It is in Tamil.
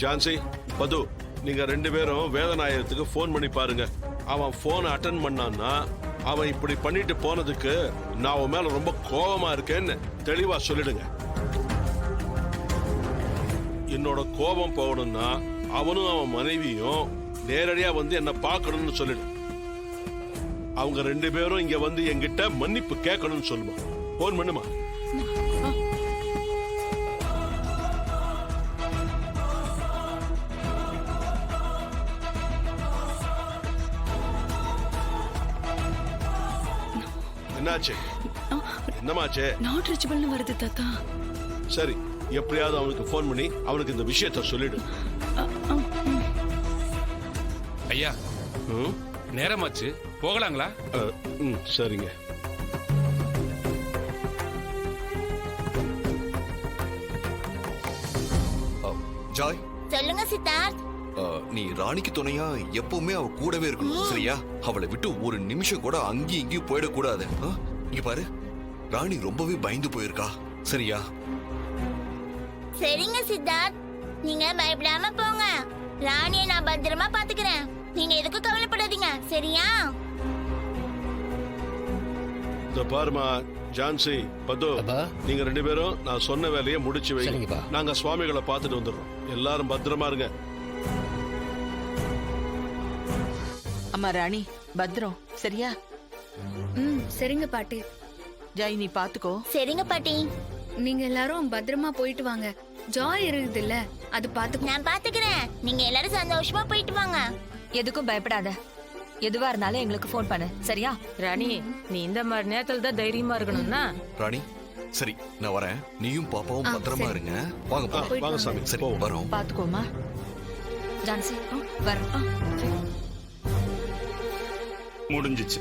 ஜான்சி, பது, நீங்க 2 பேரும் வேதநாயகத்துக்கு போன் பண்ணி பாருங்க. அவன் போன் அட்டன் பண்ணான்னா அவன் இப்படி பண்ணிட்டு போனதுக்கு நான் அவன் மேல ரொம்ப கோபமா இருக்கேன்னு தெளிவா சொல்லிடுங்க. என்னோட கோபம் போகணும்னா அவனும் அவன் மனைவியும் நேரடியா வந்து என்ன பார்க்கணும்னு சொல்லிடு. அவங்க 2 பேரும் இங்க வந்து என்கிட்ட மன்னிப்பு கேட்கணும்னு சொல்லுமா. போன் பண்ணுமா. என்னாச்சு? என்னமாச்சு? நாட் ரீச்சபிள்னு வருது தாத்தா. சரி, எப்படியாவது அவனுக்கு போன் பண்ணி அவனுக்கு இந்த விஷயத்த சொல்லிடு. ஐயா, நேரமாச்சு, போகலாங்களா? சரிங்க. ஜாய், சொல்லுங்க சித்தார்த். நீ ராணிக்கு துணையா எப்பவுமே அவ கூடவே இருக்கணும், சரியா? அவளை விட்டு ஒரு நிமிஷம் கூட அங்கேயும் இங்கேயும் போயிடக்கூடாது. இங்க பாரு, ராணி ரொம்பவே பயந்து போயிருக்கா, சரியா? சரிங்க சித்தார்த், நீங்க பயப்படாம போங்க. ராணியை நான் பத்திரமா பாத்துக்கிறேன். நீங்க எதுக்கும் கவலைப்படாதீங்க, சரியா? இந்த பாருமா ஜான்சி, பது, நீங்க 2 பேரும் நான் சொன்ன வேலையை முடிச்சு வைங்க. நாங்க சுவாமிகளை பார்த்துட்டு வந்துடுறோம். எல்லாரும் பத்திரமா இருங்க. அம்மா ராணி, பத்ரம், சரியா? சரிங்க பாட்டி. ஜாய், நீ பாத்துக்கோ. சரிங்க பாட்டி. நீங்க எல்லாரும் பத்திரமா போயிட்டு வாங்க. ஜாய் இருக்குது இல்ல, அது பாத்துக்கோ. நான் பாத்துக்கிறேன். நீங்க எல்லாரும் சந்தோஷமா போயிட்டு வாங்க. எதுக்கும் பயப்படாத. எதுவா இருந்தாலும் எங்களுக்கு போன் பண்ணு, சரியா? ராணி, நீ இந்த மாதிரி நேரத்துல தான் தைரியமா இருக்கணும்னா. ராணி, சரி, நான் வரேன். நீயும் பாப்பாவும் பத்திரமா இருங்க. வாங்க போலாம். வாங்க சாமி. சரி, வரோம். பாத்துக்கோமா. ஜான்சி, வர. முடிஞ்சிச்சு.